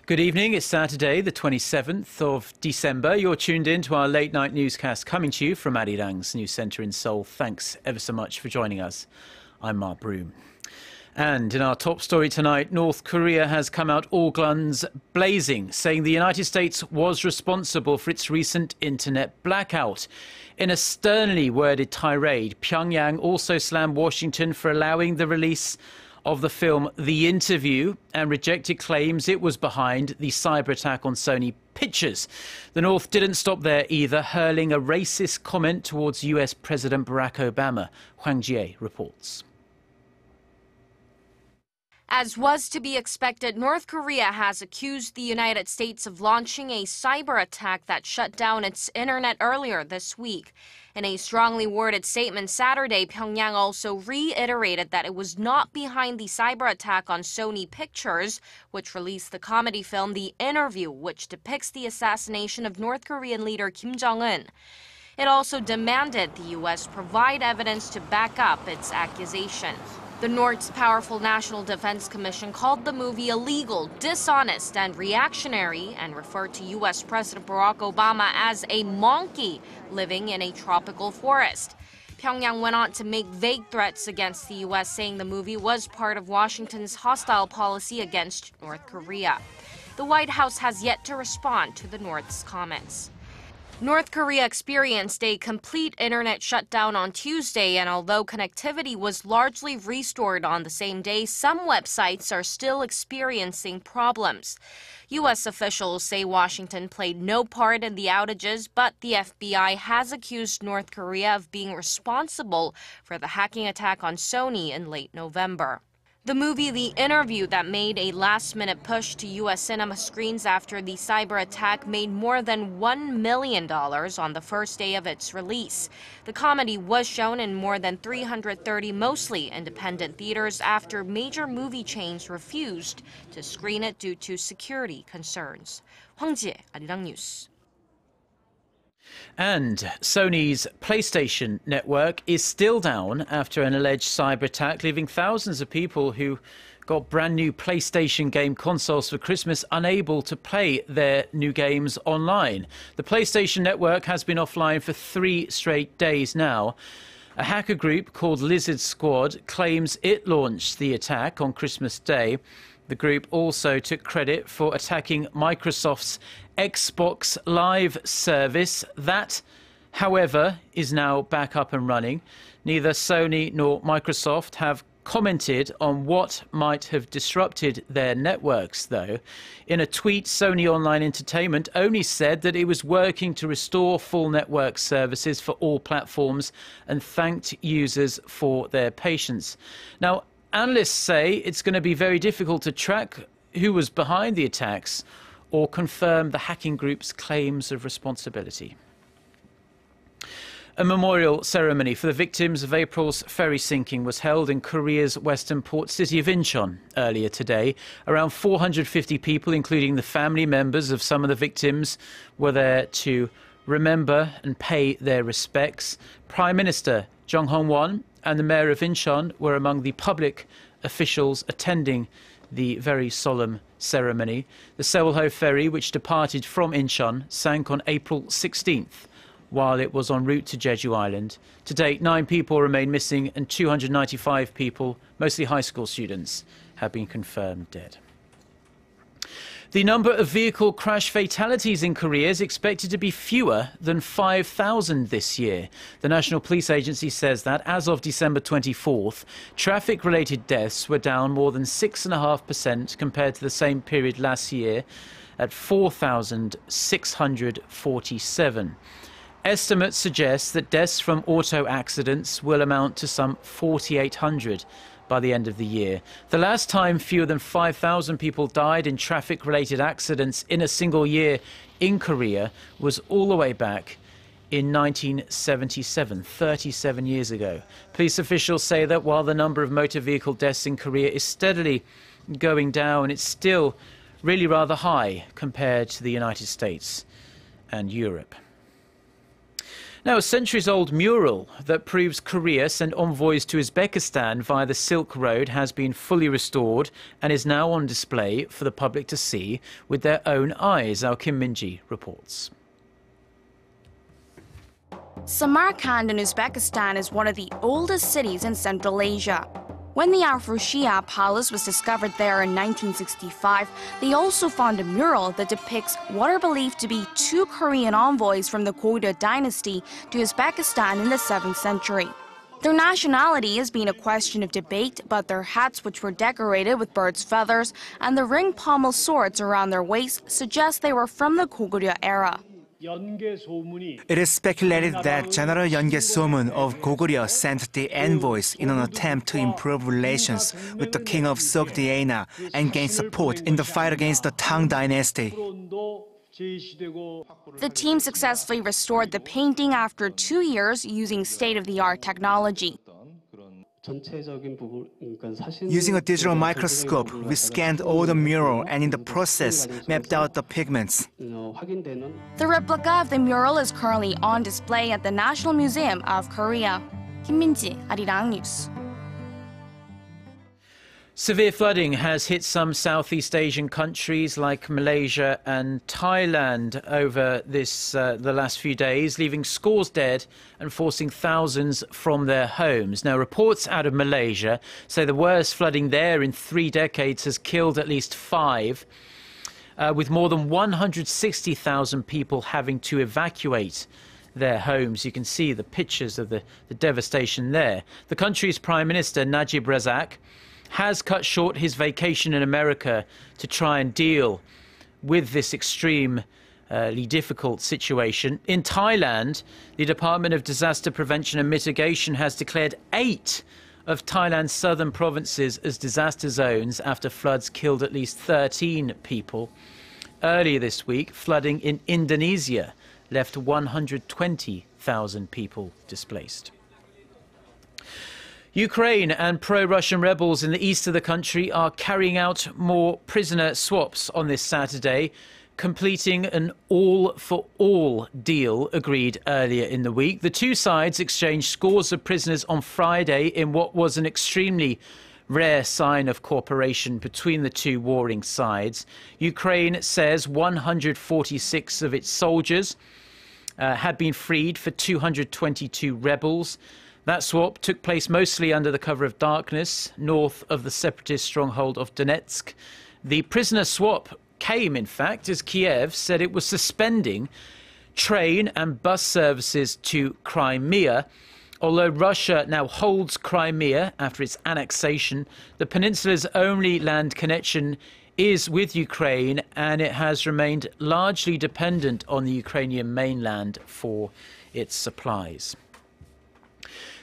Good evening. It's Saturday, the 27th of December. You're tuned in to our late night newscast coming to you from Arirang's news centre in Seoul. Thanks ever so much for joining us. I'm Mark Broome. And in our top story tonight, North Korea has come out all guns blazing, saying the United States was responsible for its recent internet blackout. In a sternly worded tirade, Pyongyang also slammed Washington for allowing the release of the film The Interview and rejected claims it was behind the cyber attack on Sony Pictures. The North didn't stop there either, hurling a racist comment towards US President Barack Obama. Hwang Ji-hye reports. As was to be expected, North Korea has accused the United States of launching a cyber attack that shut down its internet earlier this week. In a strongly worded statement Saturday, Pyongyang also reiterated that it was not behind the cyber attack on Sony Pictures, which released the comedy film The Interview, which depicts the assassination of North Korean leader Kim Jong-un. It also demanded the U.S. provide evidence to back up its accusation. The North's powerful National Defense Commission called the movie illegal, dishonest, and reactionary, and referred to U.S. President Barack Obama as a monkey living in a tropical forest. Pyongyang went on to make vague threats against the U.S., saying the movie was part of Washington's hostile policy against North Korea. The White House has yet to respond to the North's comments. North Korea experienced a complete internet shutdown on Tuesday, and although connectivity was largely restored on the same day, some websites are still experiencing problems. U.S. officials say Washington played no part in the outages, but the FBI has accused North Korea of being responsible for the hacking attack on Sony in late November. The movie The Interview, that made a last-minute push to U.S. cinema screens after the cyber attack, made more than $1 million on the first day of its release. The comedy was shown in more than 330 mostly independent theaters after major movie chains refused to screen it due to security concerns. Hwang Ji-hye, Arirang News. And Sony's PlayStation network is still down after an alleged cyber attack, leaving thousands of people who got brand new PlayStation game consoles for Christmas unable to play their new games online. The PlayStation network has been offline for 3 straight days now. A hacker group called Lizard Squad claims it launched the attack on Christmas Day. The group also took credit for attacking Microsoft's Xbox Live service. That, however, is now back up and running. Neither Sony nor Microsoft have commented on what might have disrupted their networks, though. In a tweet, Sony Online Entertainment only said that it was working to restore full network services for all platforms and thanked users for their patience. Now, analysts say it's going to be very difficult to track who was behind the attacks or confirm the hacking group's claims of responsibility. A memorial ceremony for the victims of April's ferry sinking was held in Korea's western port city of Incheon earlier today. Around 450 people, including the family members of some of the victims, were there to remember and pay their respects. Prime Minister Jung Hong-won and the mayor of Incheon were among the public officials attending the very solemn ceremony. The Seoul ferry, which departed from Incheon, sank on April 16th while it was en route to Jeju Island. To date, 9 people remain missing and 295 people, mostly high school students, have been confirmed dead. The number of vehicle crash fatalities in Korea is expected to be fewer than 5,000 this year. The National Police Agency says that as of December 24th, traffic-related deaths were down more than 6.5% compared to the same period last year at 4,647. Estimates suggest that deaths from auto accidents will amount to some 4,800 by the end of the year. The last time fewer than 5,000 people died in traffic-related accidents in a single year in Korea was all the way back in 1977, 37 years ago. Police officials say that while the number of motor vehicle deaths in Korea is steadily going down, it's still really rather high compared to the United States and Europe. Now, a centuries-old mural that proves Korea sent envoys to Uzbekistan via the Silk Road has been fully restored and is now on display for the public to see with their own eyes. Our Kim Min-ji reports. Samarkand in Uzbekistan is one of the oldest cities in Central Asia. When the Al-Fushia Palace was discovered there in 1965, they also found a mural that depicts what are believed to be two Korean envoys from the Goryeo dynasty to Uzbekistan in the 7th century. Their nationality has been a question of debate, but their hats, which were decorated with birds' feathers, and the ring pommel swords around their waists suggest they were from the Goryeo era. It is speculated that General Yeonge Somun of Goguryeo sent the envoys in an attempt to improve relations with the king of Seokdiena and gain support in the fight against the Tang dynasty. The team successfully restored the painting after 2 years using state-of-the-art technology. Using a digital microscope, we scanned all the mural and in the process mapped out the pigments. The replica of the mural is currently on display at the National Museum of Korea. Kim Min-ji, Arirang News. Severe flooding has hit some Southeast Asian countries like Malaysia and Thailand over the last few days, leaving scores dead and forcing thousands from their homes. Now, reports out of Malaysia say the worst flooding there in 3 decades has killed at least 5, with more than 160,000 people having to evacuate their homes. You can see the pictures of the devastation there. The country's Prime Minister, Najib Razak, has cut short his vacation in America to try and deal with this extremely difficult situation. In Thailand, the Department of Disaster Prevention and Mitigation has declared 8 of Thailand's southern provinces as disaster zones after floods killed at least 13 people. Earlier this week, flooding in Indonesia left 120,000 people displaced. Ukraine and pro-Russian rebels in the east of the country are carrying out more prisoner swaps on this Saturday, completing an all-for-all deal agreed earlier in the week. The two sides exchanged scores of prisoners on Friday in what was an extremely rare sign of cooperation between the two warring sides. Ukraine says 146 of its soldiers had been freed for 222 rebels. That swap took place mostly under the cover of darkness, north of the separatist stronghold of Donetsk. The prisoner swap came, in fact, as Kiev said it was suspending train and bus services to Crimea. Although Russia now holds Crimea after its annexation, the peninsula's only land connection is with Ukraine, and it has remained largely dependent on the Ukrainian mainland for its supplies.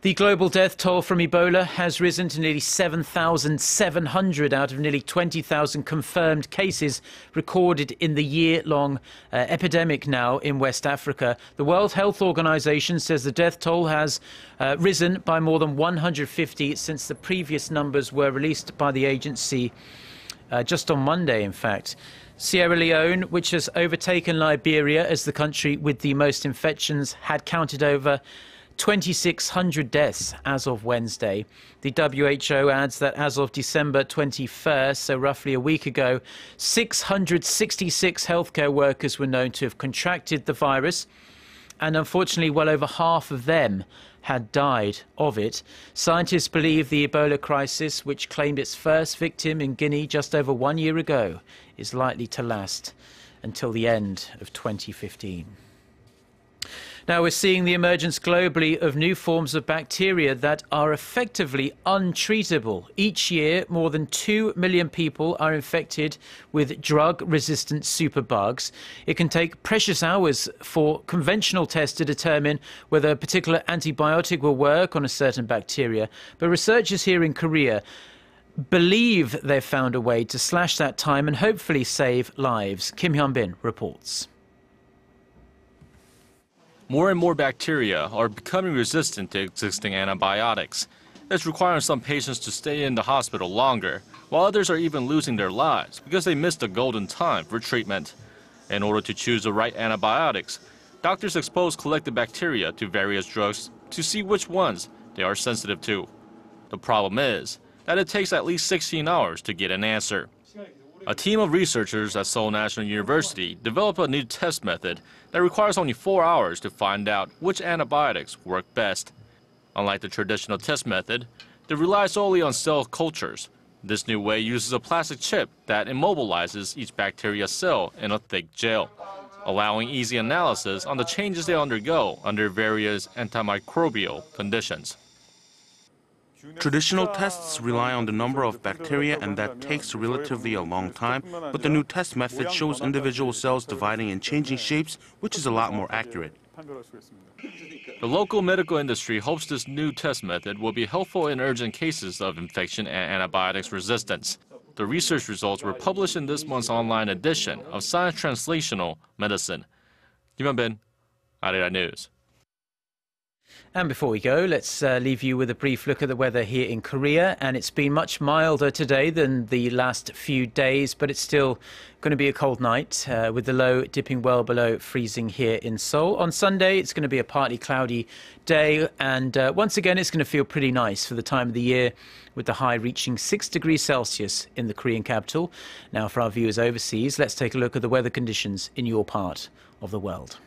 The global death toll from Ebola has risen to nearly 7,700 out of nearly 20,000 confirmed cases recorded in the year-long epidemic now in West Africa. The World Health Organization says the death toll has risen by more than 150 since the previous numbers were released by the agency just on Monday, in fact. Sierra Leone, which has overtaken Liberia as the country with the most infections, had counted over 2,600 deaths as of Wednesday. The WHO adds that as of December 21st, so roughly a week ago, 666 healthcare workers were known to have contracted the virus, and unfortunately well over half of them had died of it. Scientists believe the Ebola crisis, which claimed its first victim in Guinea just over 1 year ago, is likely to last until the end of 2015. Now we're seeing the emergence globally of new forms of bacteria that are effectively untreatable. Each year, more than 2 million people are infected with drug-resistant superbugs. It can take precious hours for conventional tests to determine whether a particular antibiotic will work on a certain bacteria. But researchers here in Korea believe they've found a way to slash that time and hopefully save lives. Kim Hyun-bin reports. More and more bacteria are becoming resistant to existing antibiotics. It's requiring some patients to stay in the hospital longer, while others are even losing their lives because they missed the golden time for treatment. In order to choose the right antibiotics, doctors expose collected bacteria to various drugs to see which ones they are sensitive to. The problem is that it takes at least 16 hours to get an answer. A team of researchers at Seoul National University developed a new test method that requires only 4 hours to find out which antibiotics work best. Unlike the traditional test method, they rely solely on cell cultures. This new way uses a plastic chip that immobilizes each bacteria cell in a thick gel, allowing easy analysis on the changes they undergo under various antimicrobial conditions. Traditional tests rely on the number of bacteria, and that takes relatively a long time, but the new test method shows individual cells dividing and changing shapes, which is a lot more accurate. The local medical industry hopes this new test method will be helpful in urgent cases of infection and antibiotics resistance. The research results were published in this month's online edition of Science Translational Medicine. Kim Hyun-bin, Arirang News. And before we go, let's leave you with a brief look at the weather here in Korea. And it's been much milder today than the last few days, but it's still going to be a cold night with the low dipping well below freezing here in Seoul. On Sunday, it's going to be a partly cloudy day. And once again, it's going to feel pretty nice for the time of the year, with the high reaching 6 degrees Celsius in the Korean capital. Now, for our viewers overseas, let's take a look at the weather conditions in your part of the world.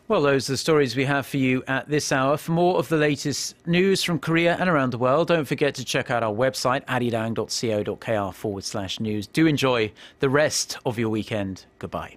Well, those are the stories we have for you at this hour. For more of the latest news from Korea and around the world, don't forget to check out our website, arirang.co.kr/news. Do enjoy the rest of your weekend. Goodbye.